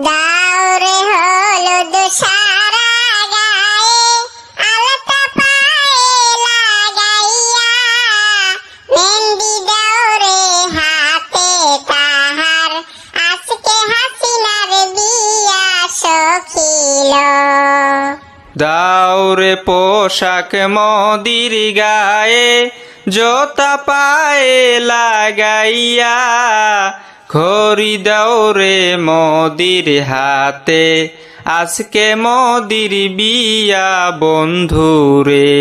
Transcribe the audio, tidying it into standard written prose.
দাওরে হলুদ সারা গায়ে আলতা পায়ে লাগাইয়া মেহেন্দি দাওরে হাতে তাহার আজকে হাসিনার বিয়া সখিল। দাওরে পোশাক মদির গায়ে জোতা পায়ে লাগাইয়া খড়ি দাওরে মদির হাতে আজকে মদির বিয়া বন্ধুরে।